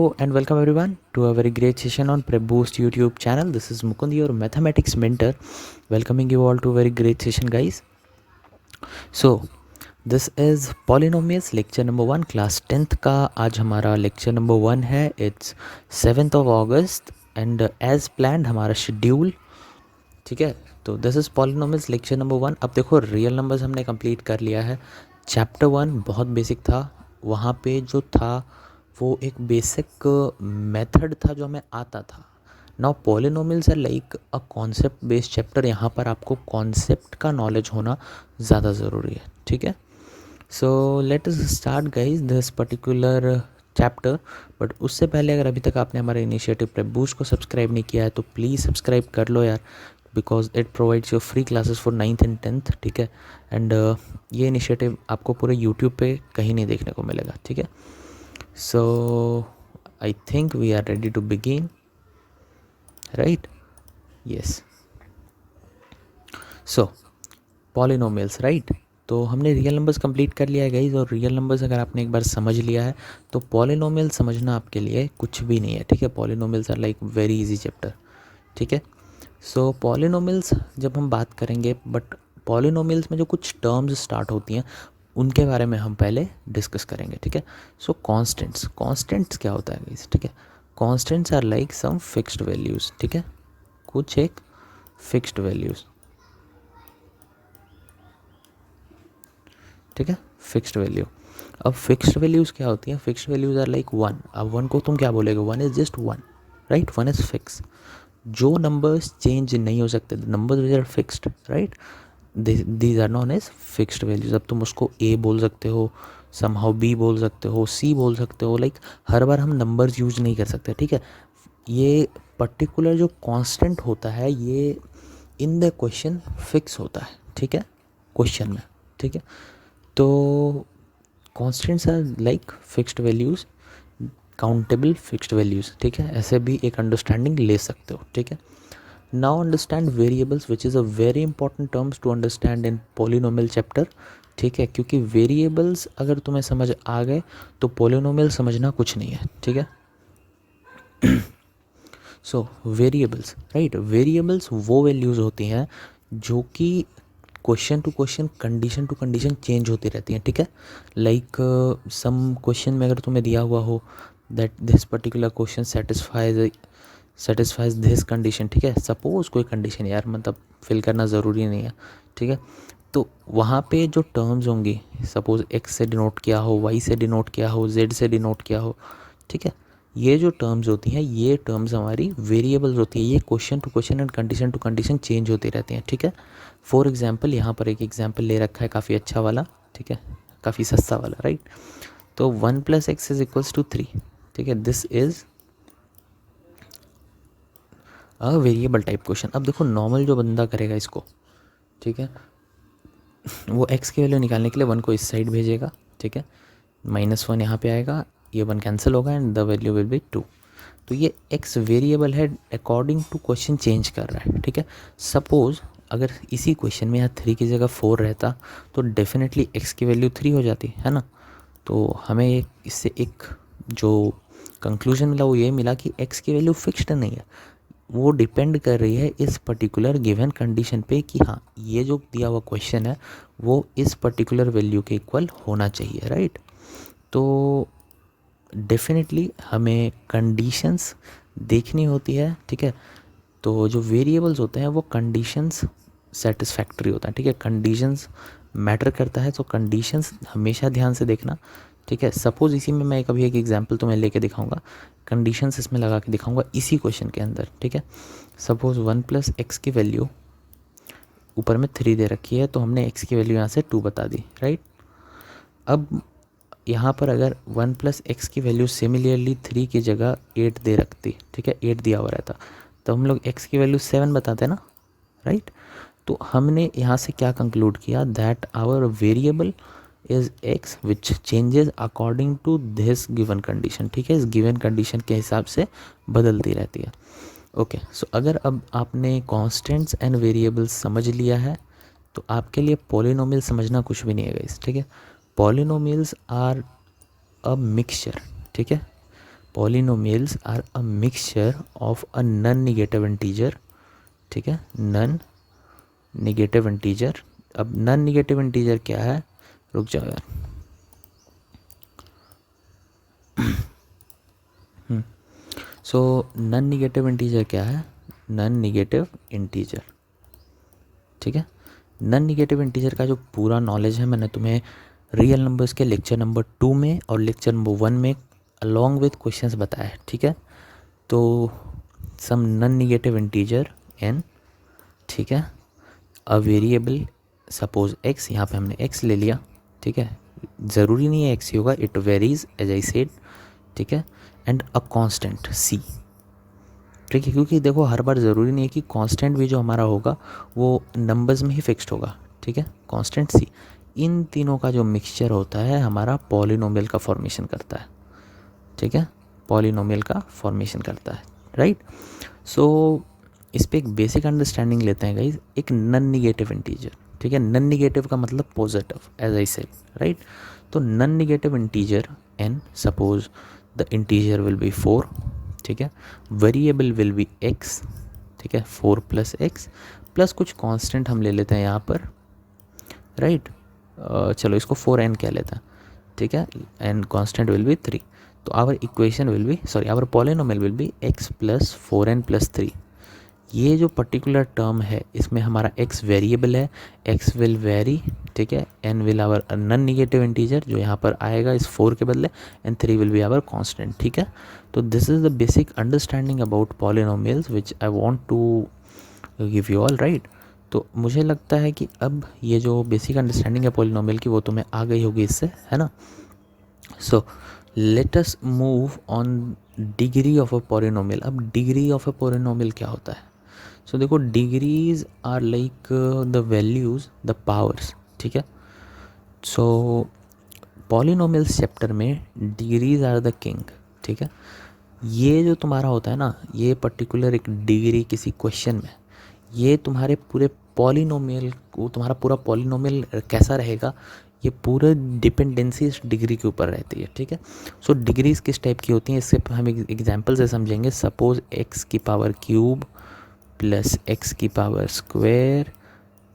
Hello and welcome everyone to a very great session on PrepBoost YouTube channel. This is Mukund, your mathematics mentor, welcoming you all to a very great session, guys. So this is polynomials lecture number 1, class 10th का आज हमारा lecture number 1 है. It's 7th of August and as planned हमारा schedule, ठीक है. तो this is polynomials lecture number 1. अब देखो रियल नंबर्स हमने कंप्लीट कर लिया है. चैप्टर 1 बहुत बेसिक था. वहाँ पे जो था वो एक बेसिक मेथड था जो हमें आता था. Now polynomials are like a concept based chapter. यहाँ पर आपको कॉन्सेप्ट का नॉलेज होना ज़्यादा ज़रूरी है, ठीक है. सो let us start guys this particular chapter. But उससे पहले अगर अभी तक आपने हमारे इनिशिएटिव प्रेपबूस्ट को सब्सक्राइब नहीं किया है तो प्लीज़ सब्सक्राइब कर लो यार, because it provides your free classes for 9th and 10th, ठीक है. एंड ये इनिशिएटिव आपको पूरे यूट्यूब पे कहीं नहीं देखने को मिलेगा, ठीक है. So I think we are ready to begin, right. Yes. So polynomials, right. तो हमने रियल नंबर्स कंप्लीट कर लिया है गाइज. और रियल नंबर्स अगर आपने एक बार समझ लिया है तो पॉलिनोमियल समझना आपके लिए कुछ भी नहीं है, ठीक है. Polynomials are like very easy chapter, ठीक है. सो पॉलिनोमियल्स जब हम बात करेंगे, बट पॉलिनोमियल्स में जो कुछ टर्म्स स्टार्ट होती हैं उनके बारे में हम पहले डिस्कस करेंगे, ठीक है. सो कॉन्स्टेंट्स क्या होता है गाइस, ठीक है. Constants are like some fixed values, ठीक है. कुछ एक फिक्स्ड वैल्यूज़, ठीक है. Fixed value. अब फिक्स्ड वैल्यूज़ क्या होती हैं? Fixed values are like 1. अब 1 को तुम क्या बोलेगे? 1 is just 1, right. 1 is fix. जो नंबर्स चेंज नहीं हो सकते, numbers which are fixed, right, these are known as fixed values. अब तुम उसको ए बोल सकते हो, समहाउ बी बोल सकते हो, सी बोल सकते हो. लाइक हर बार हम नंबर्स यूज नहीं कर सकते, ठीक है. ये पर्टिकुलर जो कांस्टेंट होता है ये इन द क्वेश्चन फिक्स होता है, ठीक है, क्वेश्चन में, ठीक है. तो constants are like fixed values, countable fixed values, ठीक है. ऐसे भी एक अंडरस्टैंडिंग ले सकते हो, ठीक है. Now understand variables which is a very important terms to understand in polynomial chapter, ठीक है. क्योंकि वेरिएबल्स अगर तुम्हें समझ आ गए तो पॉलिनोमियल समझना कुछ नहीं है, ठीक है. So variables, right. वेरिएबल्स वो वैल्यूज़ होती हैं जो कि question to question, condition to condition change होती रहती हैं, ठीक है. लाइक सम क्वेश्चन में अगर तुम्हें दिया हुआ हो that this particular question satisfies this condition, ठीक है. सपोज कोई कंडीशन यार, मतलब फिल करना ज़रूरी नहीं है, ठीक है. तो वहाँ पे जो टर्म्स होंगी, सपोज एक्स से डिनोट किया हो, वाई से डिनोट किया हो, जेड से डिनोट किया हो, ठीक है. ये जो टर्म्स होती हैं ये टर्म्स हमारी वेरिएबल्स होती है. ये question to question and condition to condition change होती रहती हैं, ठीक है. फॉर एग्जाम्पल यहाँ पर एक एग्जाम्पल ले रखा है काफ़ी अच्छा वाला, ठीक है, काफ़ी सस्ता वाला, राइट. तो 1 + x इज इक्वल्स टू 3, ठीक है. This is a variable type question. अब देखो नॉर्मल जो बंदा करेगा इसको, ठीक है, वो x की वैल्यू निकालने के लिए 1 को इस साइड भेजेगा, ठीक है. -1 यहाँ पे आएगा, ये 1 कैंसिल होगा and the value will be 2. तो ये x वेरिएबल है, अकॉर्डिंग टू क्वेश्चन चेंज कर रहा है, ठीक है. सपोज अगर इसी क्वेश्चन में यहाँ 3 की जगह 4 रहता तो डेफिनेटली x की वैल्यू 3 हो जाती है ना. तो हमें इससे एक जो कंक्लूजन मिला वो ये मिला कि x की वैल्यू फिक्स्ड नहीं है, वो डिपेंड कर रही है इस पर्टिकुलर गिवन कंडीशन पे कि हाँ ये जो दिया हुआ क्वेश्चन है वो इस पर्टिकुलर वैल्यू के इक्वल होना चाहिए, राइट. तो डेफिनेटली हमें कंडीशंस देखनी होती है, ठीक है. तो जो वेरिएबल्स होते हैं वो कंडीशंस सेटिस्फैक्ट्री होता है, ठीक है. कंडीशंस मैटर करता है, तो कंडीशंस हमेशा ध्यान से देखना, ठीक है. सपोज इसी में मैं कभी एक एग्जांपल तुम्हें लेके दिखाऊंगा, कंडीशंस इसमें लगा के दिखाऊंगा इसी क्वेश्चन के अंदर, ठीक है. सपोज 1 + x की वैल्यू ऊपर में 3 दे रखी है, तो हमने x की वैल्यू यहाँ से 2 बता दी, राइट. अब यहाँ पर अगर 1 + x की वैल्यू सिमिलरली 3 की जगह 8 दे रखती, ठीक है, 8 दिया हुआ रहता, तो हम लोग x की वैल्यू 7 बताते हैं ना, राइट. तो हमने यहाँ से क्या कंक्लूड किया, that our variable is x which changes according to this given condition, ठीक है. इस गिवन कंडीशन के हिसाब से बदलती रहती है, ओके. सो अगर अब आपने कॉन्स्टेंट्स एंड वेरिएबल्स समझ लिया है तो आपके लिए पॉलिनोमियल समझना कुछ भी नहीं है गाइस, ठीक है. पॉलिनोमियल्स आर अ मिक्सचर, ठीक है. Polynomials are a mixture of a non negative integer, ठीक है, नॉन निगेटिव इंटीजर। अब नॉन निगेटिव इंटीजर क्या है, रुक जाओ यार, सो नॉन निगेटिव इंटीजर क्या है, नॉन निगेटिव इंटीजर, ठीक है। नॉन निगेटिव इंटीजर का जो पूरा नॉलेज है मैंने तुम्हें रियल नंबर्स के लेक्चर नंबर 2 में और लेक्चर नंबर 1 में अलॉन्ग विथ क्वेश्चंस बताया है, ठीक है। तो some non negative integer n, ठीक है, अ वेरिएबल सपोज x, यहाँ पे हमने x ले लिया, ठीक है, ज़रूरी नहीं है x ही होगा, it varies as I said, ठीक है, एंड अ कांस्टेंट c, ठीक है, क्योंकि देखो हर बार ज़रूरी नहीं है कि कांस्टेंट भी जो हमारा होगा वो नंबर्स में ही फिक्स्ड होगा, ठीक है, कांस्टेंट c, इन तीनों का जो मिक्सचर होता है हमारा पॉलिनोमियल का फॉर्मेशन करता है, ठीक है, पॉलिनोमियल का फॉर्मेशन करता है, राइट। सो इस पे एक बेसिक अंडरस्टैंडिंग लेते हैं गाइज, एक नॉन निगेटिव इंटीजर, ठीक है, नॉन निगेटिव का मतलब positive as I said, right. तो non negative integer n, suppose the integer will be 4, ठीक है, वेरिएबल विल बी x, ठीक है, 4 प्लस एक्स प्लस कुछ कांस्टेंट हम ले लेते हैं यहाँ पर, राइट, चलो इसको 4n कह लेते हैं, ठीक है, एंड कांस्टेंट विल बी 3, तो our equation will be our polynomial will be x plus 4n plus 3। ये जो पर्टिकुलर टर्म है इसमें हमारा x वेरिएबल है, x विल वेरी, ठीक है, n will our non negative integer जो यहाँ पर आएगा इस 4 के बदले, and 3 will be our constant, ठीक है। तो this is the basic understanding about polynomials which I want to give you all, right. तो मुझे लगता है कि अब ये जो बेसिक अंडरस्टैंडिंग है पॉलिनोमियल की वो तुम्हें आ गई होगी इससे, है ना। So let us move on degree of a polynomial. अब डिग्री ऑफ अ पॉलिनोमियल क्या होता है, सो देखो degrees are like the values, the powers, ठीक है। सो पॉलिनोमियल्स चैप्टर में डिग्रीज आर द किंग, ठीक है। ये जो तुम्हारा होता है ना, ये पर्टिकुलर एक डिग्री किसी क्वेश्चन में, ये तुम्हारे पूरे पॉलिनोमियल को, तुम्हारा पूरा पॉलिनोमियल कैसा रहेगा ये पूरे डिपेंडेंसी इस डिग्री के ऊपर रहती है, ठीक है। सो डिग्रीज किस टाइप की होती हैं इससे हम एग्जांपल से समझेंगे। सपोज x की पावर क्यूब प्लस x की power square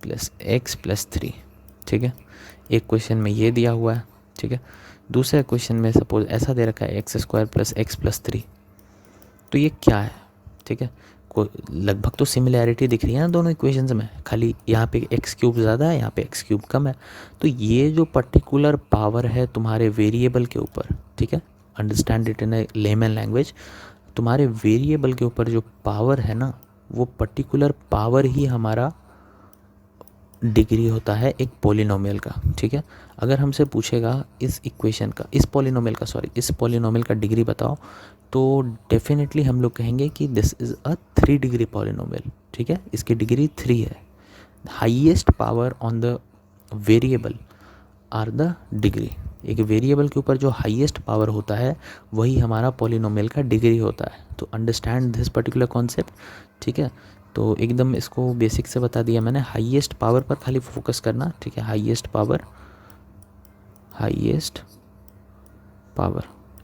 plus x plus 3, ठीक है, एक क्वेश्चन में ये दिया हुआ है, ठीक है। दूसरे क्वेश्चन में सपोज ऐसा दे रखा है x square plus x plus 3, तो ये क्या है, ठीक है, को लगभग तो सिमिलैरिटी दिख रही है ना दोनों इक्वेशंस में, खाली यहाँ पे एक्स क्यूब ज़्यादा है, यहाँ पे एक्स क्यूब कम है। तो ये जो पर्टिकुलर पावर है तुम्हारे वेरिएबल के ऊपर, ठीक है, understand it in A layman language, तुम्हारे वेरिएबल के ऊपर जो पावर है ना वो पर्टिकुलर पावर ही हमारा डिग्री होता है एक पॉलिनोमियल का, ठीक है। अगर हमसे पूछेगा इस इक्वेशन का, इस पॉलिनोमियल का डिग्री बताओ, तो डेफिनेटली हम लोग कहेंगे कि this is a 3 degree polynomial, ठीक है, इसकी डिग्री 3 है। Highest power on the variable are the degree, एक वेरिएबल के ऊपर जो हाईएस्ट पावर होता है वही हमारा पॉलिनोमियल का डिग्री होता है। तो अंडरस्टैंड दिस पर्टिकुलर कॉन्सेप्ट, ठीक है। तो एकदम इसको बेसिक से बता दिया मैंने, हाईएस्ट पावर पर खाली फोकस करना, ठीक है, highest power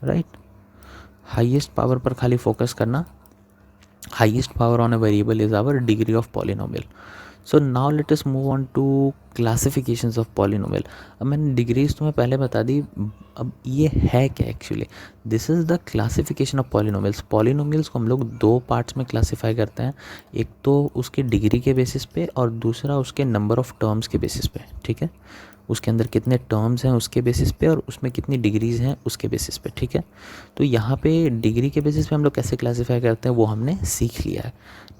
right, highest power पर खाली फोकस करना। Highest power on a variable is our degree of polynomial. So now let us move on to classifications of polynomial. अब मैंने डिग्रीज तुम्हें पहले बता दी, अब ये है क्या actually, this is the classification of polynomials. Polynomials को हम लोग 2 पार्ट्स में क्लासीफाई करते हैं, एक तो उसके डिग्री के बेसिस पे और दूसरा उसके नंबर ऑफ टर्म्स के बेसिस पे, ठीक है, उसके अंदर कितने टर्म्स हैं उसके बेसिस पे और उसमें कितनी डिग्रीज हैं उसके बेसिस पे, ठीक है। तो यहाँ पे डिग्री के बेसिस पे हम लोग कैसे क्लासीफाई करते हैं वो हमने सीख लिया है।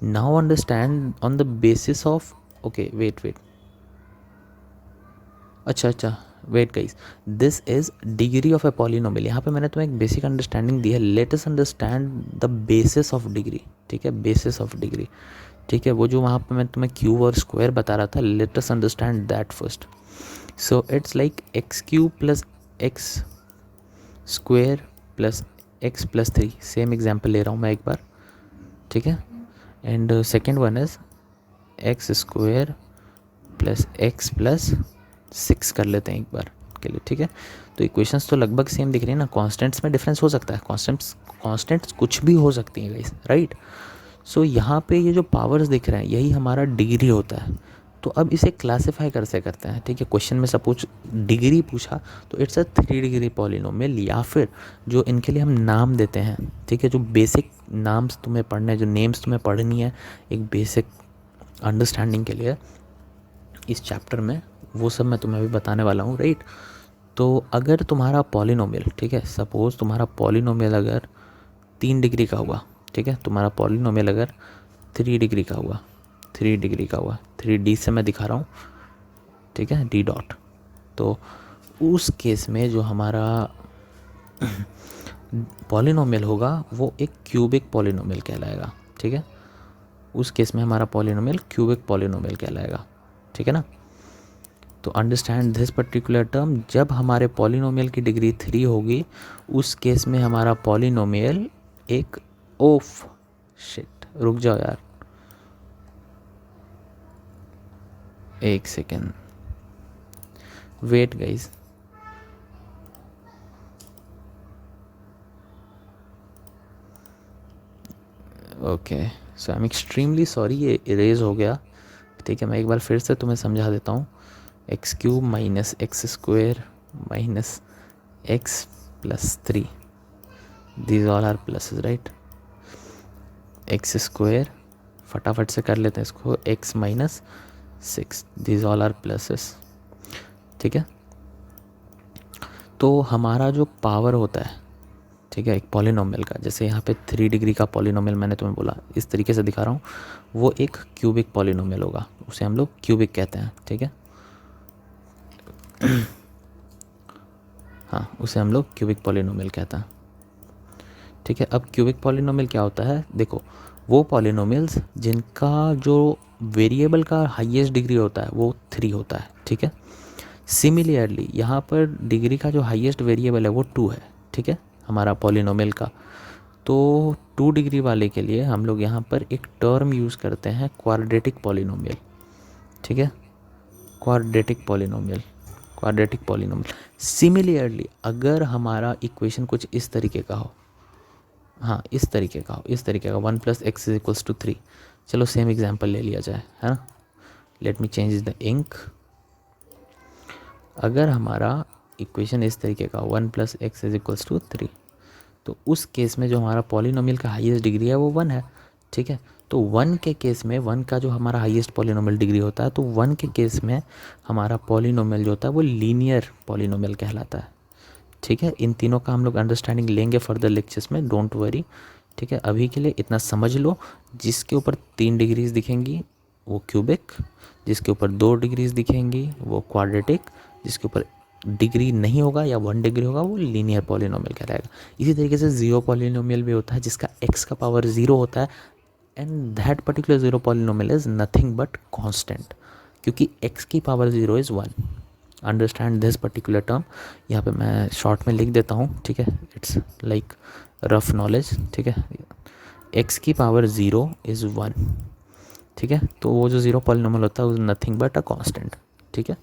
Now understand on the basis of, okay wait, अच्छा wait guys, this is degree of a polynomial. यहाँ पे मैंने तुम्हें एक बेसिक अंडरस्टैंडिंग दी है, let us understand the basis of degree, ठीक है, बेसिस ऑफ डिग्री, ठीक है, वो जो वहाँ पे मैं तुम्हें क्यूब और स्क्वायर बता रहा था, late us understand that first. So it's like x cube plus x square plus x plus 3, same example ले रहा हूँ मैं एक बार, ठीक है, and second one is x square plus x plus 6 कर लेते हैं एक बार, के लिए, ठीक है। तो इक्वेशंस तो लगभग सेम दिख रही है ना, कांस्टेंट्स में डिफरेंस हो सकता है, कांस्टेंट्स कुछ भी हो सकती हैं गाइस, राइट। सो यहाँ पे ये जो पावर्स दिख रहे हैं यही हमारा डिग्री होता है। तो अब इसे क्लासिफाई कैसे करते हैं, ठीक है। क्वेश्चन में सपोज डिग्री पूछा तो इट्स अ 3 डिग्री पॉलिनोमियल, या फिर जो इनके लिए हम नाम देते हैं, ठीक है, जो बेसिक नाम्स तुम्हें पढ़ने हैं, जो नेम्स तुम्हें पढ़नी है एक बेसिक अंडरस्टैंडिंग के लिए इस चैप्टर में, वो सब मैं तुम्हें अभी बताने वाला हूँ, राइट। तो अगर तुम्हारा पॉलिनोमियल, ठीक है, सपोज़ तुम्हारा पॉलिनोमियल अगर 3 डिग्री का हुआ, ठीक है, तुम्हारा पॉलिनोमियल अगर 3 डिग्री का हुआ, 3 डिग्री का हुआ, 3D से मैं दिखा रहा हूँ, ठीक है, D डॉट। तो उस केस में जो हमारा पॉलिनोमियल होगा वो एक क्यूबिक पॉलिनोमियल कहलाएगा, ठीक है। उस केस में हमारा पॉलिनोमियल क्यूबिक पॉलिनोमियल कहलाएगा, ठीक है ना। तो अंडरस्टैंड दिस पर्टिकुलर टर्म, जब हमारे पॉलिनोमियल की डिग्री 3 होगी उस केस में हमारा पॉलिनोमियल एक ओफ शिट, रुक जाओ यार एक second, wait guys. Okay, so I am extremely sorry, ये इरेज हो गया, ठीक है। मैं एक बार फिर से तुम्हें समझा देता हूँ। X cube minus x square minus x plus 3, these all are pluses, right. X square फटाफट से कर लेते हैं इसको, x minus 6, these all are pluses, ठीक है। तो हमारा जो पावर होता है, ठीक है, एक पॉलिनोमियल का, जैसे यहाँ पे 3 डिग्री का पॉलिनोमियल मैंने तुम्हें बोला, इस तरीके से दिखा रहा हूँ, वो एक क्यूबिक पॉलिनोमियल होगा, उसे हम लोग क्यूबिक कहते हैं, ठीक है। हाँ, उसे हम लोग क्यूबिक पॉलिनोमियल कहते हैं, ठीक है। अब क्यूबिक पॉलिनोमियल क्या होता है, देखो वो पॉलिनोमियल्स जिनका जो वेरिएबल का हाईएस्ट डिग्री होता है वो 3 होता है, ठीक है। सिमिलरली यहाँ पर डिग्री का जो हाईएस्ट वेरिएबल है वो 2 है, ठीक है, हमारा पॉलिनोमियल का। तो 2 डिग्री वाले के लिए हम लोग यहाँ पर एक टर्म यूज़ करते हैं क्वाड्रेटिक पॉलिनोमियल, ठीक है, quadratic polynomial, quadratic polynomial. Similarly अगर हमारा इक्वेशन कुछ इस तरीके का हो, हाँ इस तरीके का हो, इस तरीके का 1 + x = 3, चलो सेम एग्जांपल ले लिया जाए, है ना। Let me change the ink. अगर हमारा इक्वेशन इस तरीके का 1 + x = 3, तो उस केस में जो हमारा पॉलिनोमियल का हाईएस्ट डिग्री है वो 1 है, ठीक है। तो 1 के केस में 1 का जो हमारा हाईएस्ट पॉलिनोमियल डिग्री होता है, तो 1 के केस में हमारा पॉलिनोमियल जो होता है वो लीनियर पॉलिनोमियल कहलाता है, ठीक है। इन तीनों का हम लोग अंडरस्टैंडिंग लेंगे फर्दर लेक्चर्स में, डोंट वरी, ठीक है। अभी के लिए इतना समझ लो, जिसके ऊपर 3 डिग्रीज दिखेंगी वो क्यूबिक, जिसके ऊपर 2 डिग्रीज दिखेंगी वो क्वाड्रेटिक, जिसके ऊपर डिग्री नहीं होगा या 1 डिग्री होगा वो लीनियर पॉलिनोमियल कहलाएगा। इसी तरीके से 0 पॉलिनोमियल भी होता है जिसका x का पावर 0 होता है, and that particular 0 polynomial is nothing but constant, क्योंकि x की power 0 is 1। Understand this particular term, यहाँ पे मैं शॉर्ट में लिख देता हूँ, ठीक है, इट्स लाइक रफ नॉलेज, ठीक है। x की पावर 0 इज़ 1, ठीक है। तो वो जो 0 पॉलिनोमियल होता है वो नथिंग बट अ कांस्टेंट, ठीक है।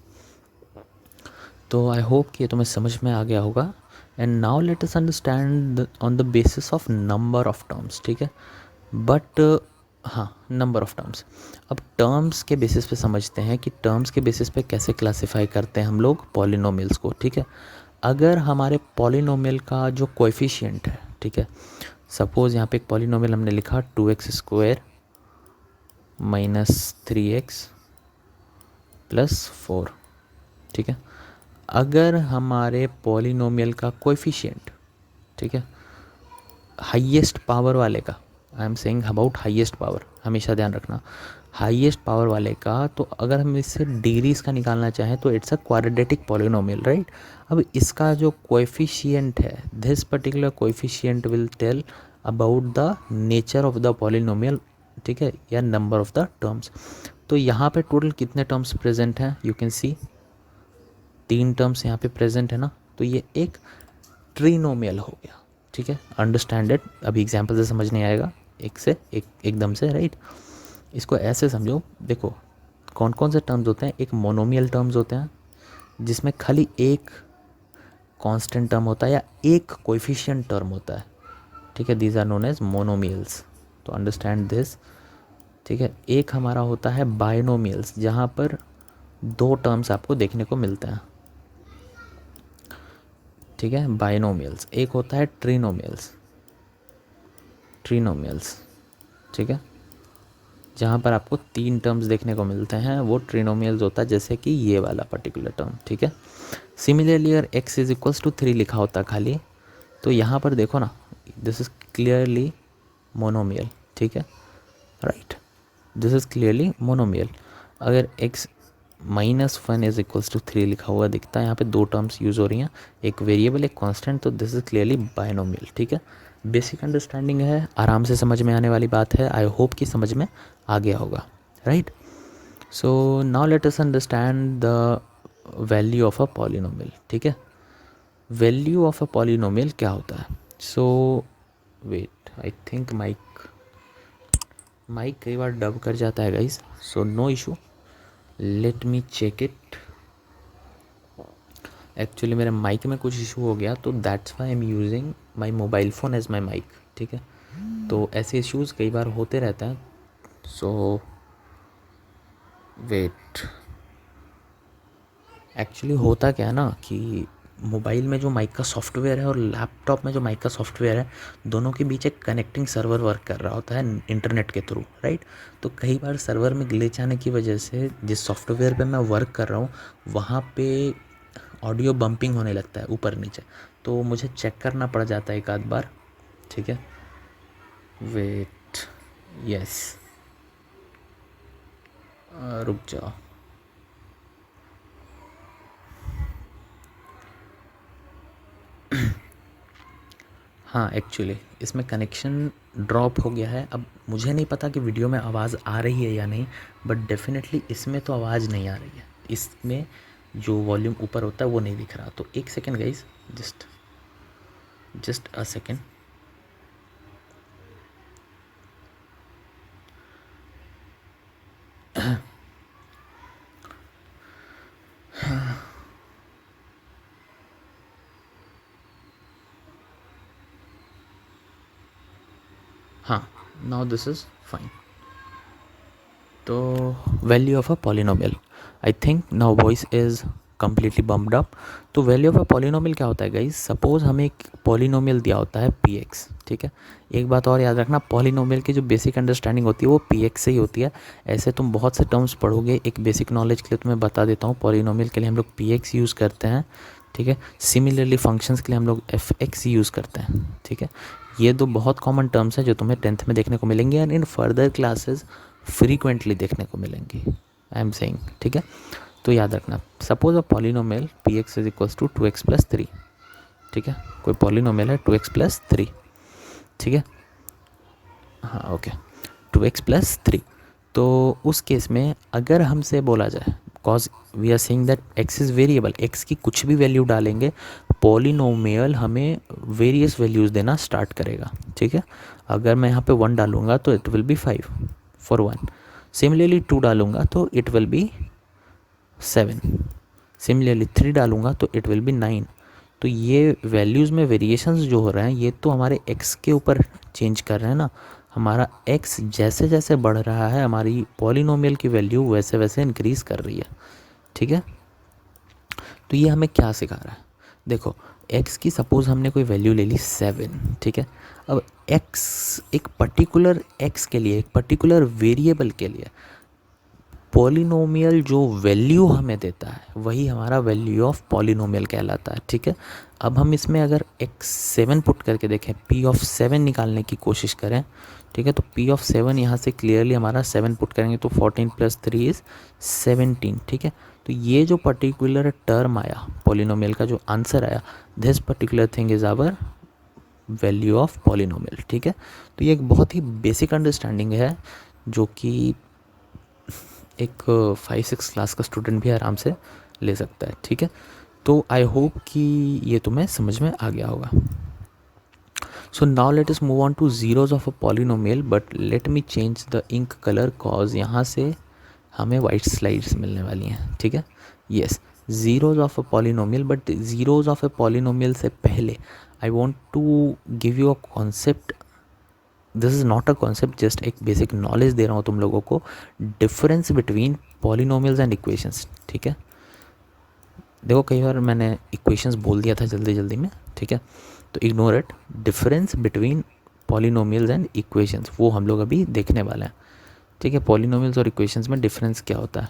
तो आई होप कि ये तुम्हें समझ में आ गया होगा। And now let us understand on the basis of number of terms, ठीक है। बट हाँ, नंबर ऑफ टर्म्स, अब टर्म्स के बेसिस पे समझते हैं कि टर्म्स के बेसिस पे कैसे क्लासिफाई करते हैं हम लोग पॉलिनोमियल्स को, ठीक है। अगर हमारे पॉलिनोमियल का जो कोएफिशिएंट है, ठीक है, सपोज़ यहाँ पे एक पॉलिनोमियल हमने लिखा 2x² - 3x + 4, ठीक है। अगर हमारे पॉलिनोमियल का कोएफिशिएंट, ठीक है, हाईएस्ट पावर वाले का, I am saying about highest power, हमेशा ध्यान रखना हाईएस्ट पावर वाले का, तो अगर हम इससे डिग्रीज का निकालना चाहें तो it's a quadratic polynomial, right. अब इसका जो कोएफिशिएंट है, this particular coefficient will tell about the nature of the polynomial, ठीक है, या नंबर ऑफ द टर्म्स। तो यहाँ पे टोटल कितने टर्म्स प्रेजेंट हैं, यू कैन सी 3 टर्म्स यहाँ पे प्रेजेंट है ना। तो ये एक ट्रिनोमियल हो गया, ठीक है। अंडरस्टैंड इट, अभी एग्जांपल से समझ नहीं आएगा एक से एकदम से, राइट। इसको ऐसे समझो, देखो कौन कौन से टर्म्स होते हैं, एक मोनोमियल टर्म्स होते हैं जिसमें खाली एक कांस्टेंट टर्म होता है या एक कोएफिशिएंट टर्म होता है, ठीक है, these are known as monomials, तो अंडरस्टैंड दिस, ठीक है। एक हमारा होता है बाइनोमियल्स, जहाँ पर दो टर्म्स आपको देखने को मिलते हैं, ठीक है, बाइनोमियल्स। एक होता है ट्रिनोमियल्स, ठीक है, जहाँ पर आपको तीन टर्म्स देखने को मिलते हैं, वो ट्रिनोमियल्स होता है, जैसे कि ये वाला पर्टिकुलर टर्म, ठीक है। सिमिलरली अगर x इज इक्वल्स टू 3 लिखा होता खाली, तो यहाँ पर देखो ना, दिस इज क्लियरली मोनोमियल, ठीक है, right, this is clearly monomial. अगर x -1 इज इक्वल्स टू 3 लिखा हुआ दिखता है, यहाँ पे दो टर्म्स यूज़ हो रही हैं, एक वेरिएबल एक कांस्टेंट, तो दिस इज क्लियरली बाइनोमियल, ठीक है। बेसिक अंडरस्टैंडिंग है, आराम से समझ में आने वाली बात है, आई होप कि समझ में आ गया होगा, right. So now let us understand the value of a polynomial, ठीक है। वैल्यू ऑफ अ पॉलिनोमियल क्या होता है? So wait, I think mic कई बार डब कर जाता है guys, so no issue, let me check it. Actually मेरे माइक में कुछ इशू हो गया, तो that's why I am using my mobile phone as my mic, ठीक है। तो ऐसे इश्यूज़ कई बार होते रहते हैं, सो वेट, एक्चुअली होता क्या है ना कि मोबाइल में जो माइक का सॉफ्टवेयर है और लैपटॉप में जो माइक का सॉफ्टवेयर है, दोनों के बीच एक कनेक्टिंग सर्वर वर्क कर रहा होता है इंटरनेट के थ्रू, राइट। तो कई बार सर्वर में ग्लिच आने की वजह से जिस सॉफ्टवेयर पे मैं वर्क कर रहा हूँ, वहाँ पे ऑडियो बम्पिंग होने लगता है ऊपर नीचे, तो मुझे चेक करना पड़ जाता है एक आध बार, ठीक है। वेट, यस, रुक जाओ, हाँ एक्चुअली इसमें कनेक्शन ड्रॉप हो गया है। अब मुझे नहीं पता कि वीडियो में आवाज़ आ रही है या नहीं, बट डेफिनेटली इसमें तो आवाज़ नहीं आ रही है, इसमें जो वॉल्यूम ऊपर होता है वो नहीं दिख रहा। तो एक second guys, just a second. हाँ, नाउ दिस इज़ फाइन। तो value of a polynomial, I think now voice is completely bumped up. तो वैल्यू ऑफ अ पॉलिनोमियल क्या होता है गाइस? सपोज हमें एक पॉलिनोमियल दिया होता है px, ठीक है। एक बात और याद रखना, पॉलिनोमियल की जो बेसिक अंडरस्टैंडिंग होती है वो px से ही होती है। ऐसे तुम बहुत से टर्म्स पढ़ोगे, एक बेसिक नॉलेज के लिए तुम्हें बता देता हूँ, पॉलिनोमियल के लिए हम लोग px यूज़ करते हैं, ठीक है। सिमिलरली फंक्शंस के लिए हम लोग fx यूज़ करते हैं, ठीक है। ये दो बहुत कॉमन टर्म्स हैं जो तुम्हें 10th में देखने को मिलेंगे and in further classes frequently देखने को मिलेंगी, आई एम सेइंग, ठीक है। तो याद रखना, suppose a polynomial px is equals to 2x plus 3, ठीक है। कोई पॉलिनोमियल है 2x प्लस 3, ठीक है, हाँ ओके, 2x प्लस 3। तो उस केस में अगर हमसे बोला जाए, because we are saying that x is variable, x की कुछ भी वैल्यू डालेंगे पॉलिनोमियल हमें वेरियस वैल्यूज़ देना स्टार्ट करेगा, ठीक है। अगर मैं यहाँ पे 1 डालूंगा तो it will be 5 for 1, similarly 2 डालूंगा तो इट विल बी 7, सिमिलरली 3 डालूंगा तो इट विल बी 9। तो ये वैल्यूज़ में वेरिएशंस जो हो रहे हैं, ये तो हमारे x के ऊपर चेंज कर रहे हैं ना। हमारा x जैसे जैसे बढ़ रहा है, हमारी पॉलिनोमियल की वैल्यू वैसे वैसे इंक्रीज़ कर रही है, ठीक है। तो ये हमें क्या सिखा रहा है? देखो, x की सपोज़ हमने कोई वैल्यू ले ली 7, ठीक है। अब x एक पर्टिकुलर x के लिए, एक पर्टिकुलर वेरिएबल के लिए पॉलिनोमियल जो वैल्यू हमें देता है वही हमारा वैल्यू ऑफ पॉलिनोमियल कहलाता है, ठीक है। अब हम इसमें अगर x7 पुट करके देखें, p ऑफ 7 निकालने की कोशिश करें, ठीक है, तो p ऑफ 7 यहाँ से क्लियरली हमारा 7 पुट करेंगे तो 14 प्लस 3 इज़ 17, ठीक है। तो ये जो पर्टिकुलर टर्म आया पॉलिनोमियल का, जो आंसर आया, this particular thing is our value of polynomial, ठीक है। तो ये एक बहुत ही बेसिक अंडरस्टैंडिंग है जो कि एक 5-6 क्लास का स्टूडेंट भी आराम से ले सकता है, ठीक है। तो आई होप कि ये तुम्हें समझ में आ गया होगा। So now let us move on to zeros of a polynomial, but let me change the ink colour cause यहाँ से हमें वाइट स्लाइड्स मिलने वाली हैं, ठीक है। Yes, zeros of a polynomial, but zeros of a polynomial से पहले I want to give you a concept. This is not a concept, just एक बेसिक नॉलेज दे रहा हूँ तुम लोगों को, difference between polynomials and equations, ठीक है। देखो कई बार मैंने इक्वेशंस बोल दिया था जल्दी जल्दी में, ठीक है, तो ignore it. Difference between polynomials and equations वो हम लोग अभी देखने वाले हैं, ठीक है। पॉलिनोमियल्स और इक्वेशंस में डिफरेंस क्या होता है,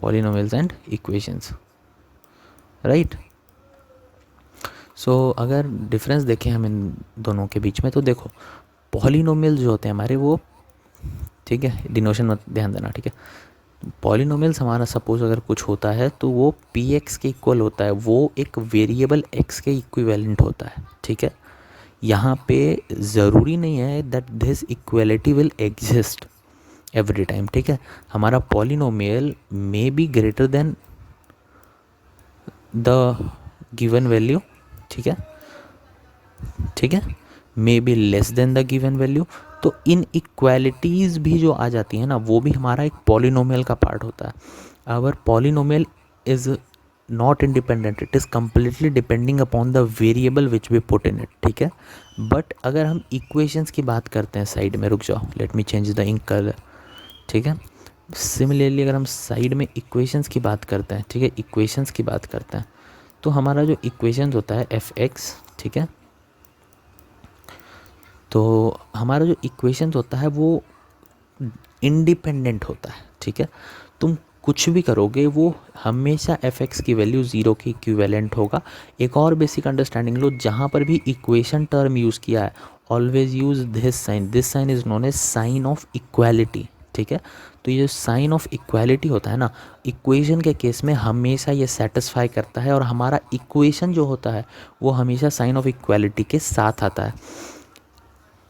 पॉलिनोमियल्स एंड इक्वेशंस, राइट। सो अगर डिफरेंस देखें हम इन दोनों के बीच में, तो देखो पॉलिनोमियल जो होते हैं हमारे वो, ठीक है, डिनोशन मत ध्यान देना, ठीक है। पॉलिनोमियल्स हमारा सपोज अगर कुछ होता है तो वो पी एक्स के इक्वल होता है, वो एक वेरिएबल एक्स के इक्विवेलेंट होता है, ठीक है। यहाँ पे ज़रूरी नहीं है that this equality will exist every time, ठीक है। हमारा polynomial may be greater than the given value, ठीक है, ठीक है, may be less than the given value. तो इन इक्वालिटीज़ भी जो आ जाती है ना, वो भी हमारा एक पॉलिनोमियल का पार्ट होता है। Our polynomial is not independent, it is completely depending upon the variable which we put in it, ठीक है। बट अगर हम इक्वेशंस की बात करते हैं, साइड में रुक जाओ, let me change the ink colour, ठीक है। सिमिलरली अगर हम साइड में इक्वेशंस की बात करते हैं, ठीक है, इक्वेशंस की बात करते हैं, तो हमारा जो इक्वेशंस होता है एफ एक्स, ठीक है, तो हमारा जो इक्वेशंस होता है वो इंडिपेंडेंट होता है, ठीक है। तुम कुछ भी करोगे वो हमेशा एफ एक्स की वैल्यू ज़ीरो की इक्विवेलेंट होगा। एक और बेसिक अंडरस्टैंडिंग लो, जहाँ पर भी इक्वेशन टर्म यूज़ किया है always use this sign is known as sign of equality, ठीक है। तो ये जो साइन ऑफ इक्वालिटी होता है ना, इक्वेशन के केस में हमेशा ये सेटिस्फाई करता है, और हमारा इक्वेशन जो होता है वो हमेशा साइन ऑफ इक्वालिटी के साथ आता है।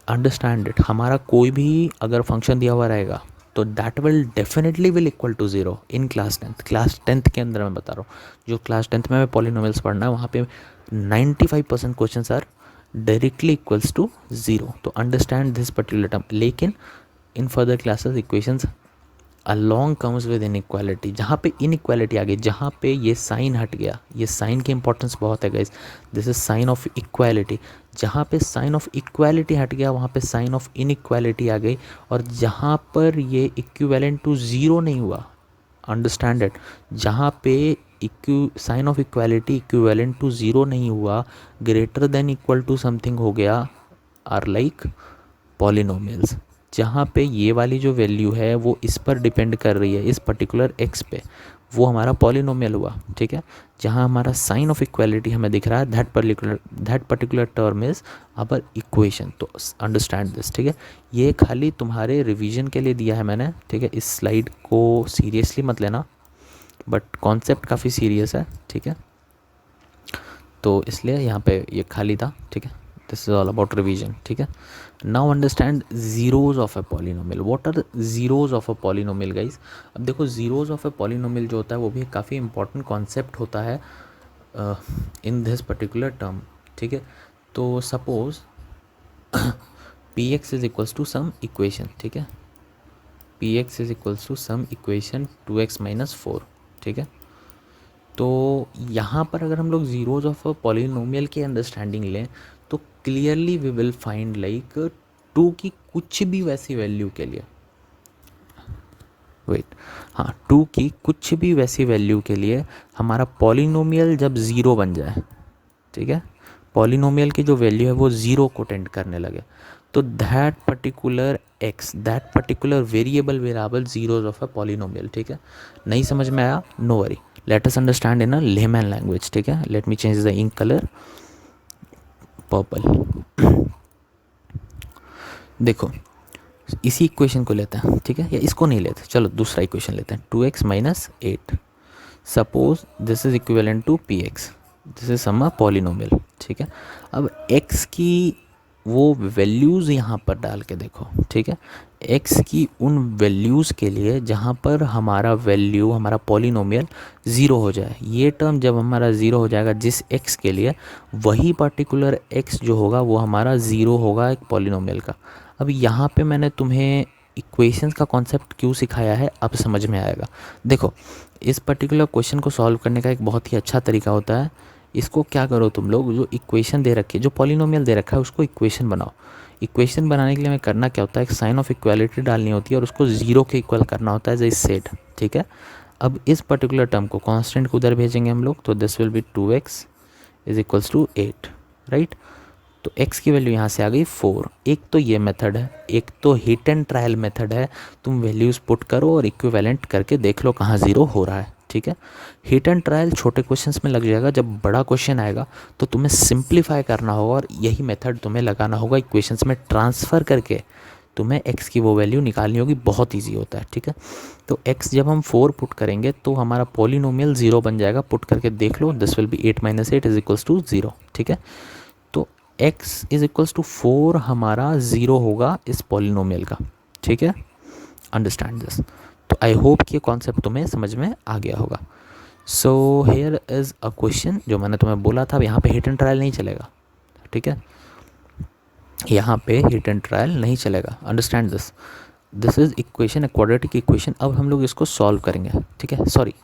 अंडरस्टैंड इट, हमारा कोई भी अगर फंक्शन दिया हुआ रहेगा तो that will definitely will equal to zero in class tenth के अंदर मैं बता रहा हूँ। जो क्लास टेंथ में पॉलिनोमियल्स पढ़ना है वहाँ पे 95% questions are directly equals to zero. तो अंडरस्टैंड दिस पर्टिकुलर टर्म। लेकिन in further classes equations along comes with inequality, जहाँ पे इनइक्वालिटी आ गई, जहाँ पे ये साइन हट गया, ये साइन की इंपॉर्टेंस बहुत है guys, this is sine of equality. जहाँ पे साइन ऑफ इक्वालिटी हट गया वहाँ पे साइन ऑफ इनइक्वालिटी आ गई, और जहाँ पर ये इक्विवेलेंट टू ज़ीरो नहीं हुआ, अंडरस्टैंड इट, जहाँ पे sign of equality equivalent to zero नहीं हुआ, greater than equal to something हो गया, आर लाइक पॉलिनोमियल्स। जहाँ पे ये वाली जो वैल्यू है वो इस पर डिपेंड कर रही है, इस पर्टिकुलर एक्स पे, वो हमारा पॉलिनोमियल हुआ, ठीक है। जहाँ हमारा साइन ऑफ इक्वालिटी हमें दिख रहा है, that particular term is our equation. तो अंडरस्टैंड दिस, ठीक है। ये खाली तुम्हारे रिवीजन के लिए दिया है मैंने, ठीक है। इस स्लाइड को सीरियसली मत लेना, बट कॉन्सेप्ट काफ़ी सीरियस है, ठीक है, तो इसलिए यहाँ पे ये खाली था, ठीक है। This is all about revision, ठीक है। Now understand zeros of a polynomial. What are zeros of a polynomial guys? अब देखो ज़ीरोज़ ऑफ ए पॉलिनोमियल जो होता है वो भी काफ़ी इंपॉर्टेंट कॉन्सेप्ट होता है इन दिस पर्टिकुलर टर्म, ठीक है। तो suppose P x is equals to some equation, ठीक है, P x is equals to some equation 2x-4, ठीक है। तो यहाँ पर अगर हम लोग ज़ीरोज़ ऑफ अ पॉलिनोमियल की अंडरस्टैंडिंग लें तो clearly we will find like 2 की कुछ भी वैसी वैल्यू के लिए, वेट, हाँ, 2 की कुछ भी वैसी वैल्यू के लिए हमारा पॉलिनोमियल जब ज़ीरो बन जाए, ठीक है, पॉलिनोमियल की जो वैल्यू है वो ज़ीरो को टेंड करने लगे, तो that particular x, that particular variable variable zeros of a polynomial, ठीक है। नहीं समझ में आया, no worry, let us understand in a layman language, ठीक है। Let me change the ink colour purple. देखो इसी इक्वेशन को लेते हैं, ठीक है, या इसको नहीं लेते, चलो दूसरा इक्वेशन लेते हैं, 2x-8। Suppose this is equivalent to P x, this is some polynomial, ठीक है। अब x की वो वैल्यूज़ यहाँ पर डाल के देखो, ठीक है, x की उन वैल्यूज़ के लिए जहाँ पर हमारा वैल्यू, हमारा पॉलिनोमियल ज़ीरो हो जाए, ये टर्म जब हमारा ज़ीरो हो जाएगा जिस x के लिए, वही पर्टिकुलर x जो होगा वो हमारा ज़ीरो होगा एक पॉलिनोमियल का। अब यहाँ पे मैंने तुम्हें इक्वेशंस का कॉन्सेप्ट क्यों सिखाया है अब समझ में आएगा। देखो इस पर्टिकुलर क्वेश्चन को सॉल्व करने का एक बहुत ही अच्छा तरीका होता है, इसको क्या करो तुम लोग, जो इक्वेशन दे रखी है, जो पॉलिनोमियल दे रखा है उसको इक्वेशन बनाओ। इक्वेशन बनाने के लिए हमें करना क्या होता है, एक साइन ऑफ इक्वालिटी डालनी होती है और उसको ज़ीरो के इक्वल करना होता है, जैसे सेट। ठीक है, अब इस पर्टिकुलर टर्म को कांस्टेंट को उधर भेजेंगे हम लोग, तो this will be 2x is equals to 8, right. तो x की वैल्यू यहाँ से आ गई 4। एक तो ये मेथड है, एक तो हिट एंड ट्रायल मेथड है, तुम वैल्यूज़ पुट करो और इक्विवेलेंट करके देख लो कहाँ ज़ीरो हो रहा है। ठीक है, हिट एंड ट्रायल छोटे क्वेश्चंस में लग जाएगा, जब बड़ा क्वेश्चन आएगा तो तुम्हें सिंप्लीफाई करना होगा और यही मेथड तुम्हें लगाना होगा इक्वेशंस में ट्रांसफ़र करके, तुम्हें x की वो वैल्यू निकालनी होगी, बहुत ईजी होता है। ठीक है, तो x जब हम 4 पुट करेंगे तो हमारा पॉलिनोमियल 0 बन जाएगा, पुट करके देख लो, this will be 8 - 8 is equals to 0। ठीक है, तो x इज इक्वल्स टू 4 हमारा 0 होगा इस पॉलिनोमियल का। ठीक है, अंडरस्टैंड दिस। तो आई होप कि ये कॉन्सेप्ट तुम्हें समझ में आ गया होगा। So here is a question, जो मैंने तुम्हें बोला था, यहाँ पे हिट एंड ट्रायल नहीं चलेगा। ठीक है, यहाँ पे हिट एंड ट्रायल नहीं चलेगा, understand this. This is equation, a quadratic equation. अब हम लोग इसको सॉल्व करेंगे। ठीक है, सॉरी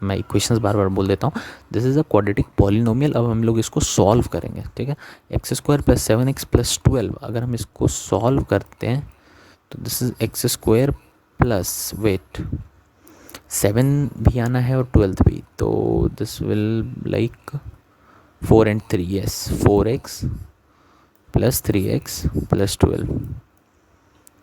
मैं इक्वेशंस बार बार बोल देता हूँ। This is a quadratic polynomial, अब हम लोग इसको सॉल्व करेंगे। ठीक है, x² + 7x + 12, अगर हम इसको सॉल्व करते हैं तो this is x² plus wait 7 भी आना है और 12 भी, तो this will like 4 and 3, yes 4x + 3x + 12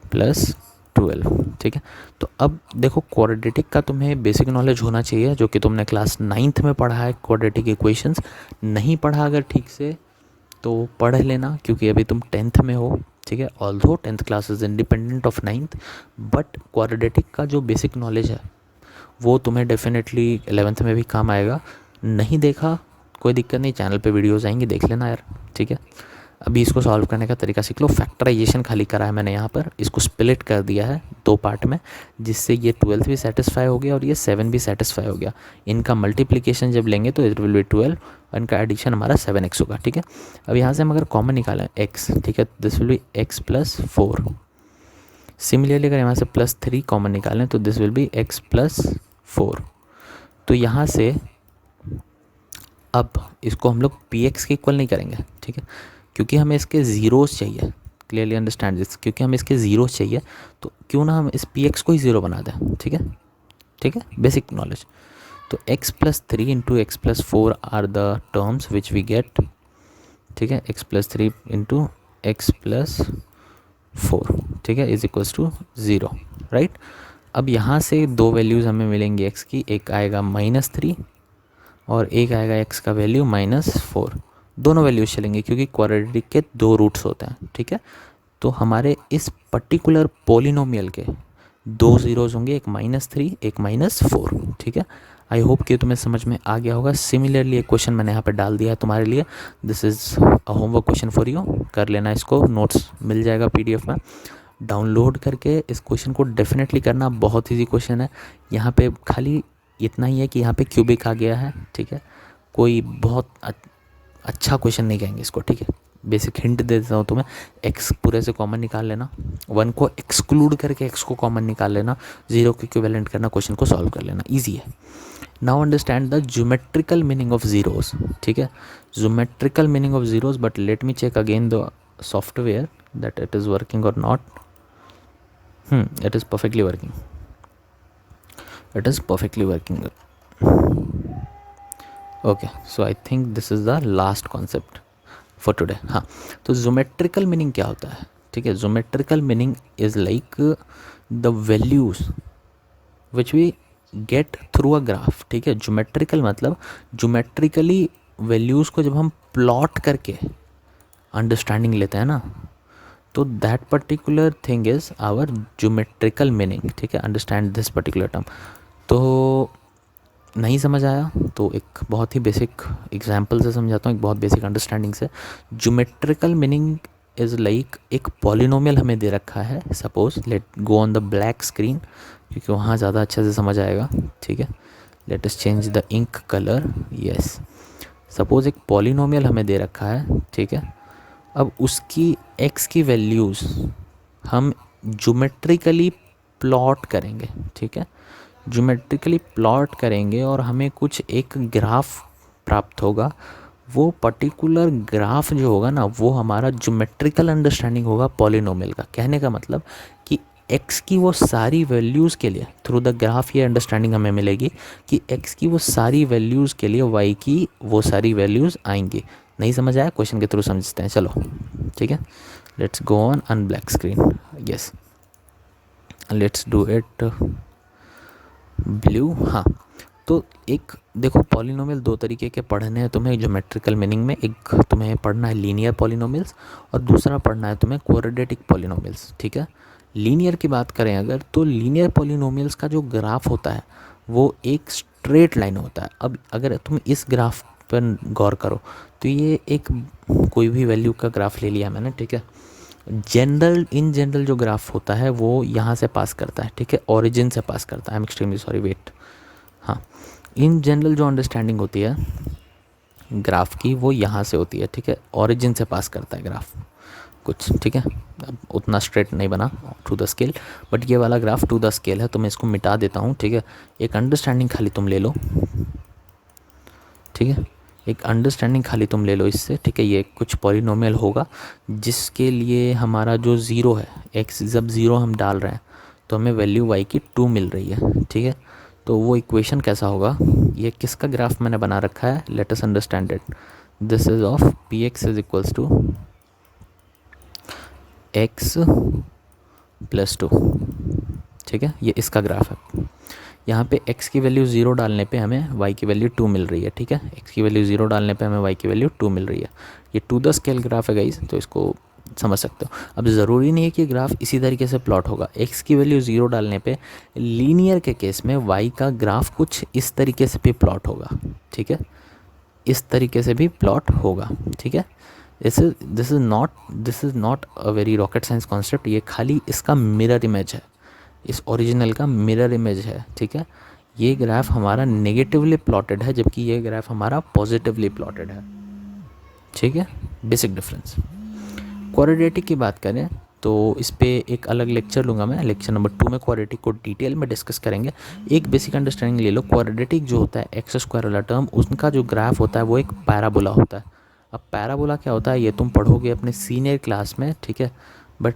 + 12। ठीक है, तो अब देखो क्वाड्रेटिक का तुम्हें बेसिक नॉलेज होना चाहिए, जो कि तुमने क्लास 9th में पढ़ा है। क्वाड्रेटिक इक्वेशंस नहीं पढ़ा अगर ठीक से तो पढ़ लेना, क्योंकि अभी तुम 10th में हो। ठीक है, although 10th class is independent of 9th, but quadratic का जो बेसिक नॉलेज है वो तुम्हें डेफिनेटली 11th में भी काम आएगा। नहीं देखा कोई दिक्कत नहीं, चैनल पे वीडियोस आएंगी, देख लेना यार। ठीक है, अभी इसको सॉल्व करने का तरीका सीख लो। फैक्टराइजेशन खाली करा है मैंने यहाँ पर, इसको स्प्लिट कर दिया है 2 पार्ट में, जिससे ये 12 भी सेटिस्फाई हो गया और ये 7 भी सेटिस्फाई हो गया। इनका मल्टीप्लिकेशन जब लेंगे तो इट विल बी 12 और इनका एडिशन हमारा 7x होगा। ठीक है, अब यहाँ से हम अगर कॉमन निकालें x, ठीक है, this will be x + 4। Similarly अगर यहाँ से +3 कॉमन निकालें तो दिस विल बी x + 4। तो यहाँ से अब इसको हम लोग px के इक्वल नहीं करेंगे। ठीक है, क्योंकि हमें इसके ज़ीरोज़ चाहिए, क्लियरली अंडरस्टैंड दिस, क्योंकि हमें इसके ज़ीरोज़ चाहिए, तो क्यों ना हम इस px को ही 0 बना दें। ठीक है, ठीक है, बेसिक नॉलेज। तो x + 3 × x + 4 are the terms which we get. ठीक है, x + 3 × x + 4, ठीक है, इज इक्वल्स टू 0, राइट। अब यहाँ से 2 वैल्यूज़ हमें मिलेंगी x की, एक आएगा -3 और एक आएगा x का वैल्यू -4। दोनों वैल्यूज चलेंगे क्योंकि क्वाड्रेटिक के 2 रूट्स होते हैं। ठीक है, तो हमारे इस पर्टिकुलर पॉलिनोमियल के 2 ज़ीरोज़ होंगे, एक -3 एक -4। ठीक है, आई होप कि तुम्हें समझ में आ गया होगा। सिमिलरली एक क्वेश्चन मैंने यहाँ पे डाल दिया है तुम्हारे लिए, this is a homework question for you, कर लेना इसको, नोट्स मिल जाएगा PDF में, डाउनलोड करके इस क्वेश्चन को डेफिनेटली करना। बहुत ईजी क्वेश्चन है, यहाँ पे खाली इतना ही है कि यहाँ पे क्यूबिक आ गया है। ठीक है, कोई बहुत अच्छा क्वेश्चन नहीं कहेंगे इसको। ठीक है, बेसिक हिंट दे देता हूँ तुम्हें, x पूरे से कॉमन निकाल लेना, 1 को एक्सक्लूड करके x को कॉमन निकाल लेना, 0 को इक्विवेलेंट करना, क्वेश्चन को सॉल्व कर लेना, ईजी है। Now understand the geometrical meaning of zeros. ठीक है, geometrical meaning of zeros, but let me check again the software that it is working और not. It is perfectly working. It is perfectly working. Okay, so I think this is the last concept for today. हाँ, तो geometrical meaning क्या होता है? ठीक है, geometrical meaning is like the values which we get through a graph. ठीक है, geometrical मतलब ज्योमेट्रिकली वैल्यूज़ को जब हम प्लॉट करके अंडरस्टैंडिंग लेते हैं ना, तो that particular thing is our geometrical meaning. ठीक है, अंडरस्टैंड दिस पर्टिकुलर टर्म। तो नहीं समझ आया तो एक बहुत ही बेसिक एग्जांपल से समझाता हूँ, एक बहुत बेसिक अंडरस्टैंडिंग से। ज्योमेट्रिकल मीनिंग इज़ लाइक एक पॉलिनोमियल हमें दे रखा है, suppose let go on the black screen, क्योंकि वहाँ ज़्यादा अच्छे से समझ आएगा। ठीक है, let us change the ink colour, yes. Suppose एक पॉलिनोमियल हमें दे रखा है। ठीक है, अब उसकी x की वैल्यूज़ हम ज्योमेट्रिकली प्लॉट करेंगे, ठीक है, ज्योमेट्रिकली प्लॉट करेंगे और हमें कुछ एक ग्राफ प्राप्त होगा। वो पर्टिकुलर ग्राफ जो होगा ना, वो हमारा ज्योमेट्रिकल अंडरस्टैंडिंग होगा पॉलिनोमियल का। कहने का मतलब कि एक्स की वो सारी वैल्यूज़ के लिए थ्रू द ग्राफ ये अंडरस्टैंडिंग हमें मिलेगी कि एक्स की वो सारी वैल्यूज़ के लिए वाई की वो सारी वैल्यूज़ आएंगी। नहीं समझ आया? क्वेश्चन के थ्रू समझते हैं, चलो ठीक है। Let's go on black screen, yes let's do it blew. हाँ, तो एक देखो पॉलिनोमियल दो तरीके के पढ़ने हैं तुम्हें ज्योमेट्रिकल मीनिंग में। एक तुम्हें पढ़ना है लीनियर पॉलिनोमियल्स और दूसरा पढ़ना है तुम्हें क्वाड्रेटिक पॉलिनोमियल्स, ठीक है। लीनियर की बात करें अगर, तो लीनियर पॉलिनोमियल्स का जो ग्राफ होता है वो एक स्ट्रेट लाइन होता है। अब अगर तुम इस ग्राफ पर गौर करो तो ये एक कोई भी वैल्यू का ग्राफ ले लिया मैंने, ठीक है। इन जनरल जो ग्राफ होता है वो यहाँ से पास करता है, ठीक है, ओरिजिन से पास करता है। I am extremely sorry, wait, हाँ, इन जनरल जो अंडरस्टैंडिंग होती है ग्राफ की वो यहाँ से होती है, ठीक है, ओरिजिन से पास करता है ग्राफ कुछ, ठीक है। अब उतना स्ट्रेट नहीं बना टू द स्केल, बट ये वाला ग्राफ टू द स्केल है, तो मैं इसको मिटा देता हूँ, ठीक है। एक अंडरस्टैंडिंग खाली तुम ले लो, ठीक है, एक अंडरस्टैंडिंग खाली तुम ले लो इससे, ठीक है। ये कुछ पॉलिनोमियल होगा जिसके लिए हमारा जो ज़ीरो है, एक्स जब ज़ीरो हम डाल रहे हैं तो हमें वैल्यू वाई की 2 मिल रही है, ठीक है। तो वो इक्वेशन कैसा होगा, ये किसका ग्राफ मैंने बना रखा है, let us understand it. This is of P x is equals to x plus 2, ठीक है, ये इसका ग्राफ है। यहाँ पे x की वैल्यू 0 डालने पे हमें y की वैल्यू 2 मिल रही है, ठीक है। x की वैल्यू 0 डालने पे हमें y की वैल्यू 2 मिल रही है। ये टू द स्केल ग्राफ है गाइस, तो इसको समझ सकते हो। अब ज़रूरी नहीं है कि ग्राफ इसी तरीके से प्लॉट होगा। x की वैल्यू 0 डालने पे लीनियर के केस में y का ग्राफ कुछ इस तरीके से भी प्लॉट होगा, ठीक है, इस तरीके से भी प्लॉट होगा, ठीक है। This is not a very rocket science concept, ये खाली इसका मिरर इमेज है, इस ओरिजिनल का मिरर इमेज है, ठीक है। ये ग्राफ हमारा नेगेटिवली प्लॉटेड है जबकि ये ग्राफ हमारा पॉजिटिवली प्लॉटेड है, ठीक है, बेसिक डिफरेंस। क्वाड्रेटिक की बात करें तो इस पे एक अलग लेक्चर लूँगा मैं, लेक्चर नंबर 2 में क्वाड्रेटिक को डिटेल में डिस्कस करेंगे। एक बेसिक अंडरस्टैंडिंग ले लो, क्वाड्रेटिक जो होता है एक्स स्क्वायर वाला टर्म, उनका जो ग्राफ होता है वो एक पैराबोला होता है। अब पैराबोला क्या होता है ये तुम पढ़ोगे अपने सीनियर क्लास में, ठीक है, बट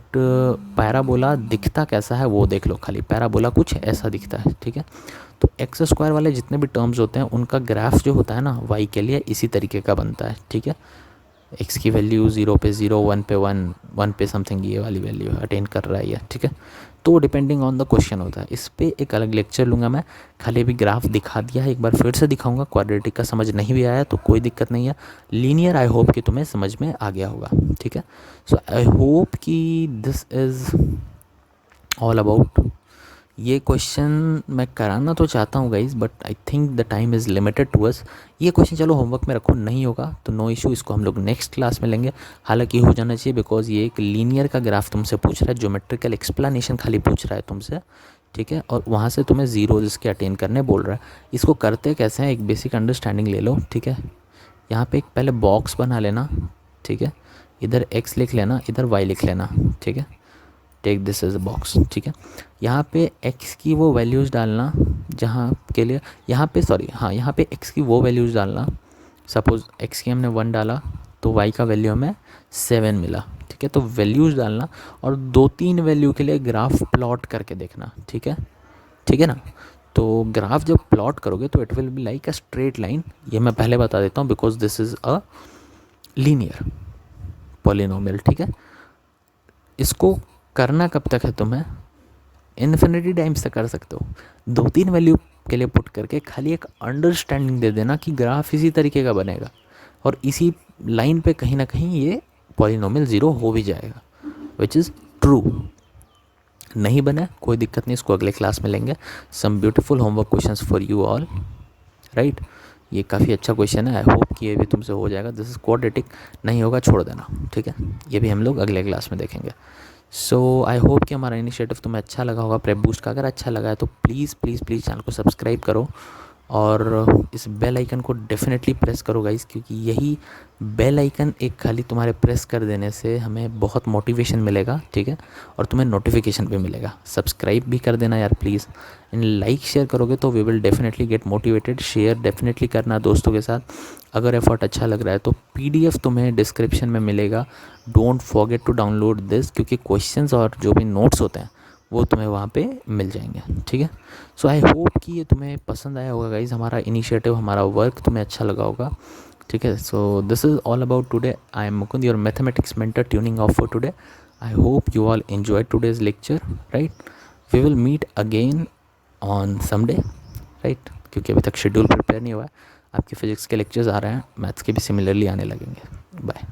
पैराबोला दिखता कैसा है वो देख लो खाली। पैराबोला कुछ ऐसा दिखता है, ठीक है। तो एक्स स्क्वायर वाले जितने भी टर्म्स होते हैं उनका ग्राफ जो होता है ना वाई के लिए इसी तरीके का बनता है, ठीक है। एक्स की वैल्यू 0 पे 0, 1 पे 1, 1 पे समथिंग ये वाली वैल्यू अटेन कर रहा है ये, ठीक है। तो डिपेंडिंग ऑन द क्वेश्चन होता है। इस पे एक अलग लेक्चर लूँगा मैं, खाली अभी ग्राफ दिखा दिया है, एक बार फिर से दिखाऊंगा। क्वाड्रेटिक का समझ नहीं भी आया तो कोई दिक्कत नहीं है, लीनियर आई होप कि तुम्हें समझ में आ गया होगा, ठीक है। सो आई होप कि दिस इज़ ऑल अबाउट। ये क्वेश्चन मैं कराना तो चाहता हूँ guys, but I think the time is limited to us. ये क्वेश्चन चलो होमवर्क में रखो, नहीं होगा तो नो इशू, इसको हम लोग नेक्स्ट क्लास में लेंगे। हालांकि हो जाना चाहिए बिकॉज ये एक लीनियर का ग्राफ तुमसे पूछ रहा है, ज्योमेट्रिकल एक्सप्लेनेशन खाली पूछ रहा है तुमसे, ठीक है, और वहाँ से तुम्हें ज़ीरो इसके अटेन करने बोल रहा है। इसको करते कैसे हैं, एक बेसिक अंडरस्टैंडिंग ले लो, ठीक है। यहाँ पे एक पहले बॉक्स बना लेना, ठीक है, इधर x लिख लेना, इधर y लिख लेना, ठीक है, take this as a box, ठीक है। यहाँ पे x की वो वैल्यूज़ डालना जहाँ के लिए, यहाँ पे सॉरी हाँ, यहाँ पे x की वो वैल्यूज़ डालना। सपोज़ x की हमने 1 डाला तो y का वैल्यू हमें 7 मिला, ठीक है। तो वैल्यूज़ डालना और 2-3 वैल्यू के लिए ग्राफ प्लॉट करके देखना, ठीक है, ठीक है ना। तो ग्राफ जब प्लॉट करोगे तो it will be like a straight line, ये मैं पहले बता देता हूँ because this is a linear polynomial, ठीक है। इसको करना कब तक है तुम्हें, इन्फिनिटी टाइम्स तक कर सकते हो। 2-3 वैल्यू के लिए पुट करके खाली एक अंडरस्टैंडिंग दे देना कि ग्राफ इसी तरीके का बनेगा और इसी लाइन पे कहीं ना कहीं ये पॉलिनोमियल 0 हो भी जाएगा, विच इज़ ट्रू। नहीं बना कोई दिक्कत नहीं, इसको अगले क्लास में लेंगे। Some beautiful homework questions for you all, right. ये काफ़ी अच्छा क्वेश्चन है, आई होप कि ये भी तुमसे हो जाएगा। दिस इज़ क्वाड्रेटिक, नहीं होगा छोड़ देना, ठीक है। ये भी हम लोग अगले क्लास में देखेंगे। सो आई होप कि हमारा इनिशिएटिव तुम्हें अच्छा लगा होगा प्रेप बूस्ट का। अगर अच्छा लगा है तो प्लीज़ प्लीज़ प्लीज़ चैनल को सब्सक्राइब करो और इस बेल आइकन को डेफिनेटली प्रेस करो गाइस, क्योंकि यही बेल आइकन एक खाली तुम्हारे प्रेस कर देने से हमें बहुत मोटिवेशन मिलेगा, ठीक है, और तुम्हें नोटिफिकेशन भी मिलेगा। सब्सक्राइब भी कर देना यार प्लीज़, एंड लाइक शेयर करोगे तो we will definitely get motivated. Share definitely करना दोस्तों के साथ। अगर एफर्ट अच्छा लग रहा है तो PDF तुम्हें डिस्क्रिप्शन में मिलेगा, don't forget to download this, क्योंकि क्वेश्चंस और जो भी नोट्स होते हैं वो तुम्हें वहाँ पे मिल जाएंगे, ठीक है। सो आई होप कि ये तुम्हें पसंद आया होगा गाइज, हमारा इनिशिएटिव, हमारा वर्क तुम्हें अच्छा लगा होगा, ठीक है। So this is all about today. I am Mukund, your mathematics mentor, tuning off for today. I hope you all enjoy today's lecture, right. We will meet again on someday, right, क्योंकि अभी तक schedule prepare नहीं हुआ है। आपके physics के lectures आ रहे हैं, मैथ्स के भी सिमिलरली आने लगेंगे। बाय।